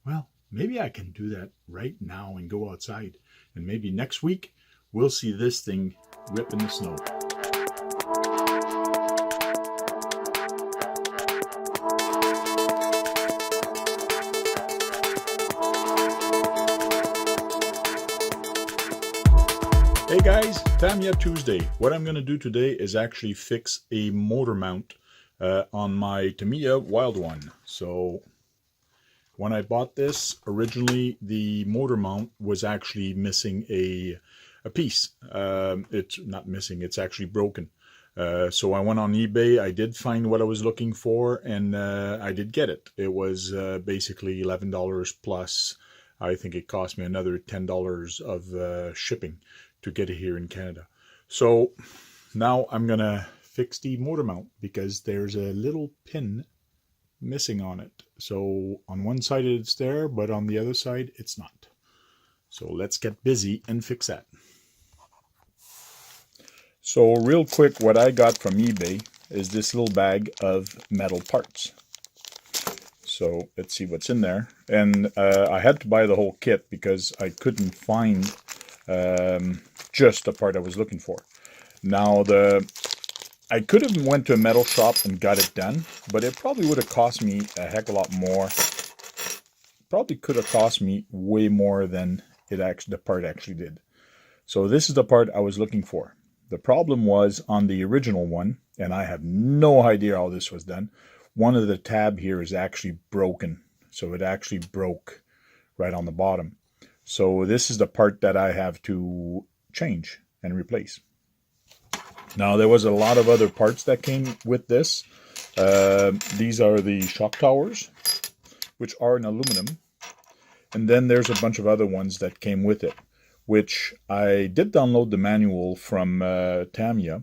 Well, maybe I can do that right now and go outside. And maybe next week we'll see this thing rip in the snow. Hey guys, Tamiya Tuesday. What I'm going to do today is actually fix a motor mount on my Tamiya Wild One. So when I bought this, originally the motor mount was actually missing a piece. It's not missing, it's actually broken. So I went on eBay, I did find what I was looking for, and I did get it. It was basically $11 plus. I think it cost me another $10 of shipping to get it here in Canada. So now I'm gonna fix the motor mount because there's a little pin missing on it. So on one side it's there, but on the other side it's not. So let's get busy and fix that. So real quick, what I got from eBay is this little bag of metal parts. So let's see what's in there. And I had to buy the whole kit because I couldn't find just the part I was looking for. Now I could have went to a metal shop and got it done, but it probably would have cost me a heck of a lot more. Probably could have cost me way more than the part actually did. So this is the part I was looking for. The problem was on the original one, and I have no idea how this was done. One of the tab here is actually broken. So it actually broke right on the bottom. So this is the part that I have to change and replace. Now there was a lot of other parts that came with this. These are the shock towers, which are in aluminum. And then there's a bunch of other ones that came with it, which I did download the manual from Tamiya,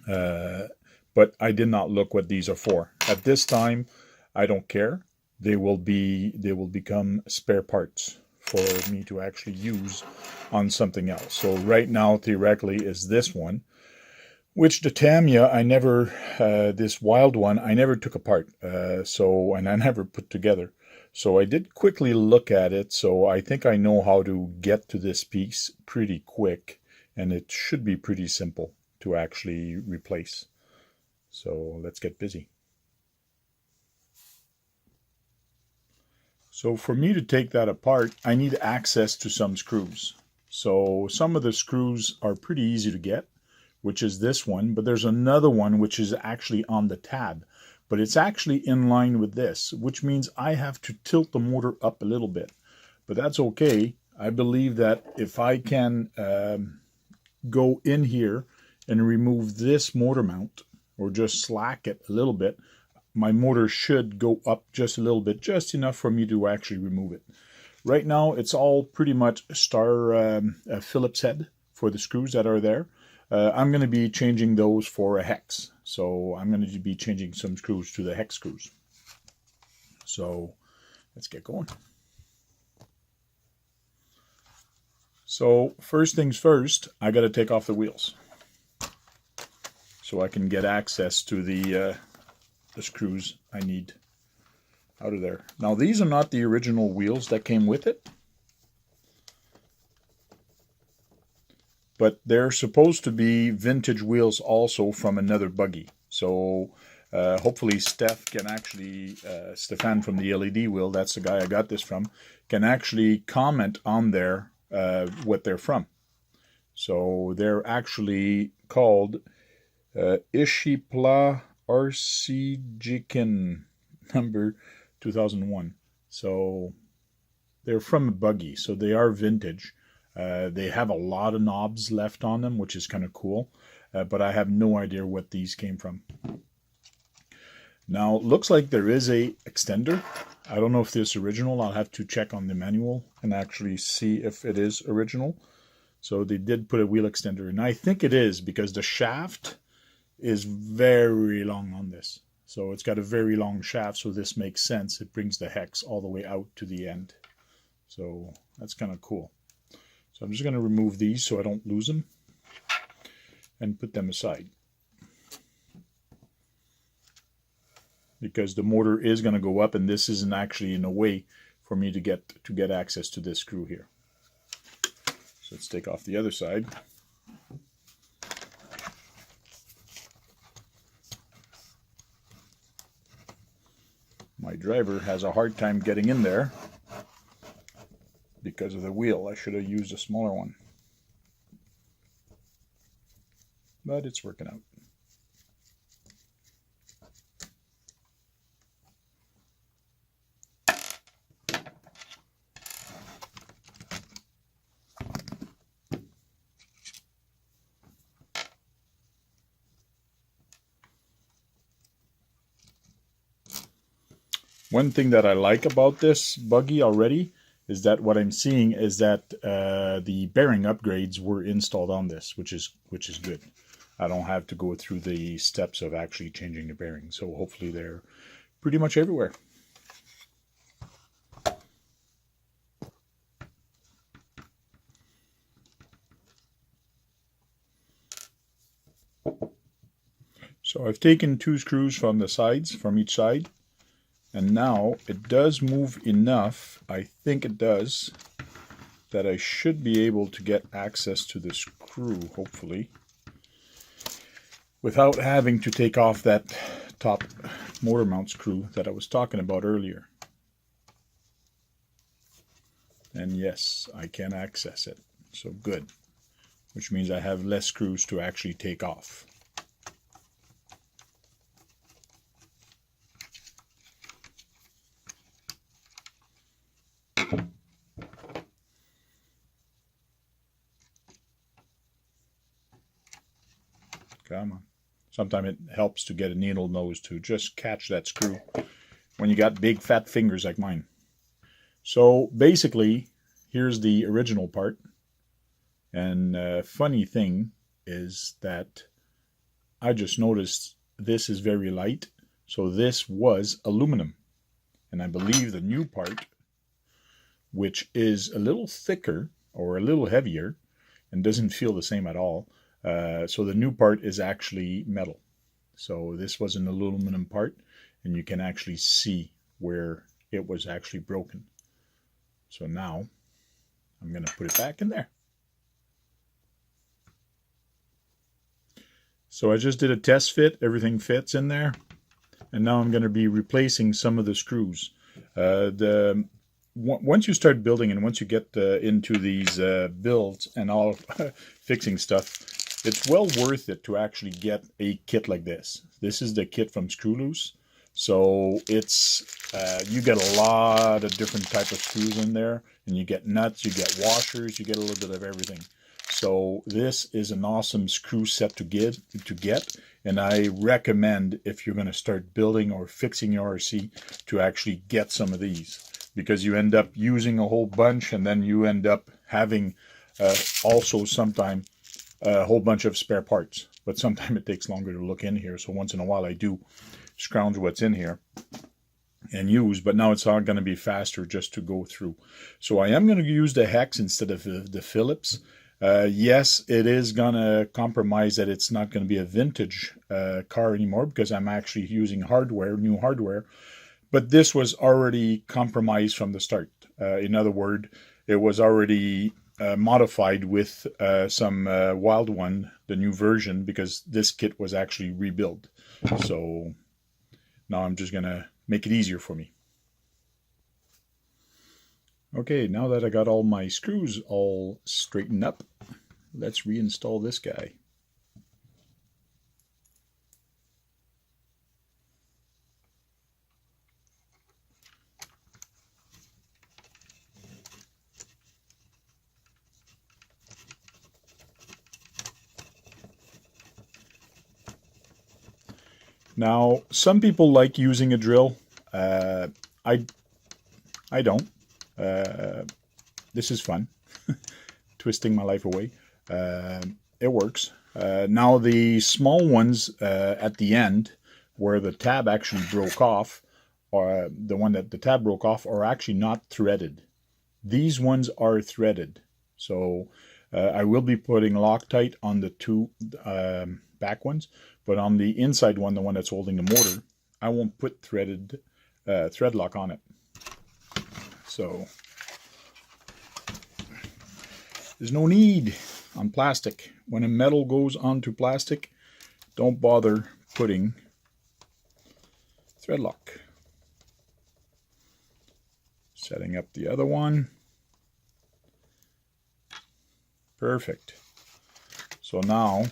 but I did not look what these are for. At this time, I don't care. They will become spare parts for me to actually use on something else. So right now, theoretically, is this one, which the Tamiya, this Wild One, I never took apart. And I never put together. So I did quickly look at it. So I think I know how to get to this piece pretty quick, and it should be pretty simple to actually replace. So let's get busy. So for me to take that apart, I need access to some screws. So some of the screws are pretty easy to get, which is this one, but there's another one which is actually on the tab, but it's actually in line with this, which means I have to tilt the motor up a little bit, but that's okay. I believe that if I can go in here and remove this motor mount, or just slack it a little bit, my motor should go up just a little bit, just enough for me to actually remove it. Right now, it's all pretty much Phillips head for the screws that are there. I'm going to be changing those for a hex. So I'm going to be changing some screws to the hex screws. So let's get going. So first things first, I got to take off the wheels so I can get access to the screws I need out of there. Now these are not the original wheels that came with it, but they're supposed to be vintage wheels also from another buggy. So hopefully Stefan from the LED Wheel, that's the guy I got this from, can actually comment on there what they're from. So they're actually called Ishipla RCGkin number 2001. So they're from a buggy, so they are vintage. They have a lot of knobs left on them, which is kind of cool, but I have no idea what these came from. Now, it looks like there is a extender. I don't know if this is original. I'll have to check on the manual and actually see if it is original. So they did put a wheel extender, and I think it is because the shaft is very long on this. So it's got a very long shaft, so this makes sense. It brings the hex all the way out to the end. So that's kind of cool. So I'm just going to remove these so I don't lose them and put them aside. because the motor is going to go up, and this isn't actually in a way for me to get access to this screw here. So let's take off the other side. My driver has a hard time getting in there because of the wheel. I should have used a smaller one, but it's working out. One thing that I like about this buggy already is that what I'm seeing is that the bearing upgrades were installed on this, which is good. I don't have to go through the steps of actually changing the bearings, so hopefully they're pretty much everywhere. So I've taken 2 screws from the sides, from each side, and now it does move enough, I think it does, that I should be able to get access to the screw, hopefully, without having to take off that top motor mount screw that I was talking about earlier. And yes, I can access it, so good, which means I have less screws to actually take off. Come on. Sometimes it helps to get a needle nose to just catch that screw when you got big fat fingers like mine. So basically, here's the original part. And funny thing is that I just noticed this is very light. So this was aluminum. And I believe the new part, which is a little thicker or a little heavier and doesn't feel the same at all, so the new part is actually metal. So this was an aluminum part, and you can actually see where it was actually broken. So now I'm going to put it back in there. So I just did a test fit. Everything fits in there. And now I'm going to be replacing some of the screws. Once you start building and once you get into these builds and all fixing stuff, it's well worth it to actually get a kit like this. This is the kit from Screw Loose. So it's you get a lot of different type of screws in there, and you get nuts, you get washers, you get a little bit of everything. So this is an awesome screw set to get, and I recommend, if you're going to start building or fixing your RC, to actually get some of these, because you end up using a whole bunch, and then you end up having also sometimes a whole bunch of spare parts. But sometimes it takes longer to look in here, so once in a while I do scrounge what's in here and use, but now it's all going to be faster just to go through. So I am going to use the hex instead of the Phillips. Yes, it is going to compromise that it's not going to be a vintage car anymore, because I'm actually using hardware, new hardware, but this was already compromised from the start. In other words, it was already modified with some Wild One, the new version, because this kit was actually rebuilt. So now I'm just going to make it easier for me. Okay, now that I got all my screws all straightened up, let's reinstall this guy. Now, some people like using a drill. I don't. This is fun, twisting my life away. It works. Now the small ones at the end, where the tab actually broke off, or the one that the tab broke off, are actually not threaded. These ones are threaded. So I will be putting Loctite on the two back ones, but on the inside one, the one that's holding the motor, I won't put thread lock on it. So there's no need on plastic. When a metal goes onto plastic, don't bother putting thread lock. Setting up the other one. Perfect. So now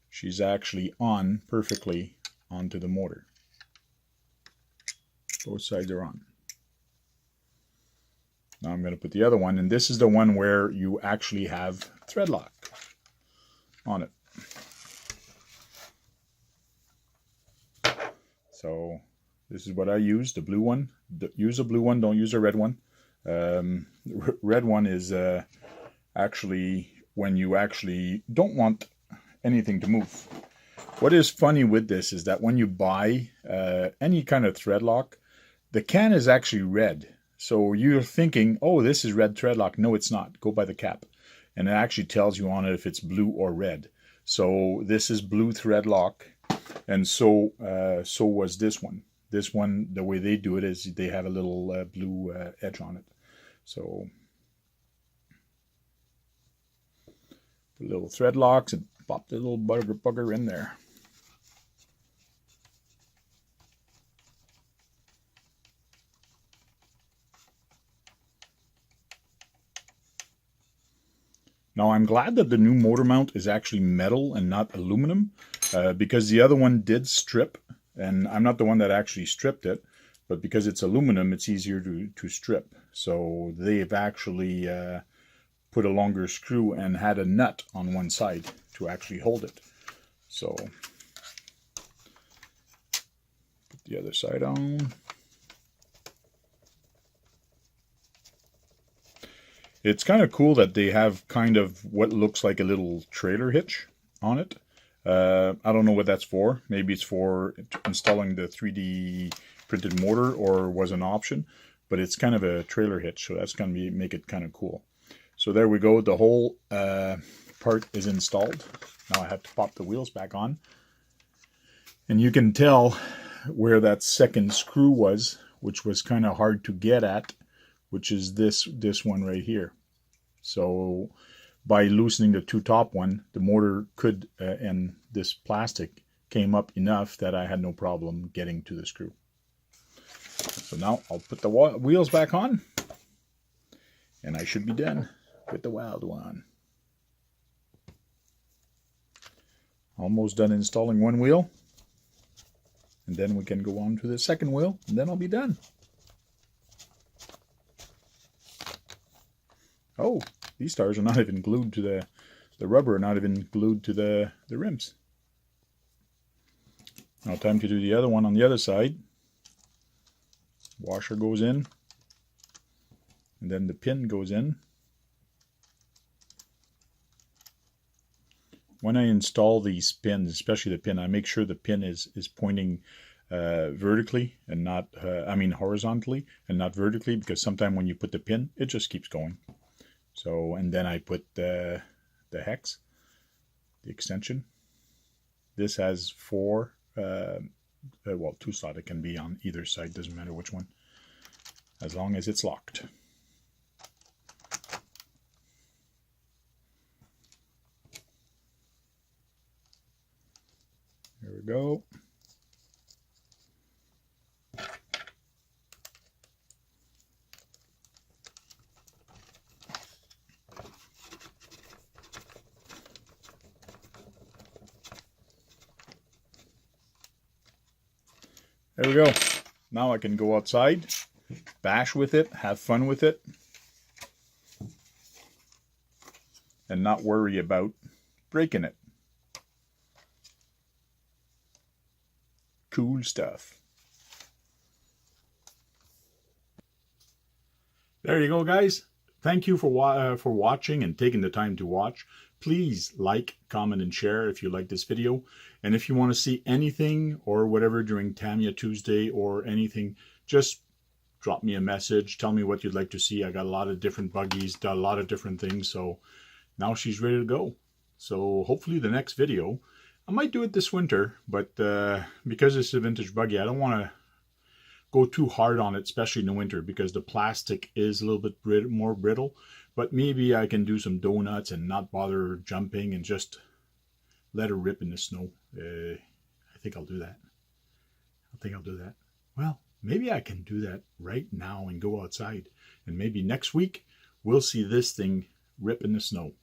she's actually on perfectly onto the motor. Both sides are on. Now I'm going to put the other one, and this is the one where you actually have thread lock on it. So this is what I use, the blue one. Use a blue one, don't use a red one. Red one is actually when you actually don't want anything to move. What is funny with this is that when you buy any kind of thread lock, the can is actually red. So you're thinking, oh, this is red thread lock. No, it's not. Go by the cap. And it actually tells you on it if it's blue or red. So this is blue thread lock. And so was this one. This one, the way they do it is they have a little blue edge on it. So put little thread locks and pop the little bugger in there. Now I'm glad that the new motor mount is actually metal and not aluminum, because the other one did strip, and I'm not the one that actually stripped it, but because it's aluminum, it's easier to strip. So they've actually put a longer screw and had a nut on one side to actually hold it. So put the other side on. It's kind of cool that they have kind of what looks like a little trailer hitch on it. I don't know what that's for. Maybe it's for installing the 3D printed motor or was an option, but it's kind of a trailer hitch, so that's going to make it kind of cool. So there we go. The whole part is installed. Now I have to pop the wheels back on. And you can tell where that second screw was, which was kind of hard to get at, which is this one right here. So by loosening the two top one, the motor could, and this plastic came up enough that I had no problem getting to the screw. So now I'll put the wheels back on, and I should be done with the wild one. Almost done installing one wheel, and then we can go on to the second wheel, and then I'll be done. Oh, these stars are not even glued to the rubber, not even glued to the rims. Now time to do the other one on the other side. Washer goes in, and then the pin goes in. When I install these pins, especially the pin, I make sure the pin is pointing vertically and not, horizontally and not vertically, because sometimes when you put the pin, it just keeps going. So, and then I put the hex, the extension. This has four, two slots. It can be on either side, doesn't matter which one, as long as it's locked. There we go. There we go. Now I can go outside, bash with it, have fun with it, and not worry about breaking it. Cool stuff. There you go, guys. Thank you for watching and taking the time to watch. Please like, comment, and share if you like this video. And if you want to see anything or whatever during Tamiya Tuesday or anything, just drop me a message. Tell me what you'd like to see. I got a lot of different buggies, got a lot of different things. So now she's ready to go. So hopefully the next video, I might do it this winter, but because it's a vintage buggy, I don't want to go too hard on it, especially in the winter, because the plastic is a little bit more brittle. But maybe I can do some donuts and not bother jumping and just let her rip in the snow. I think I'll do that. Well, maybe I can do that right now and go outside. And maybe next week we'll see this thing rip in the snow.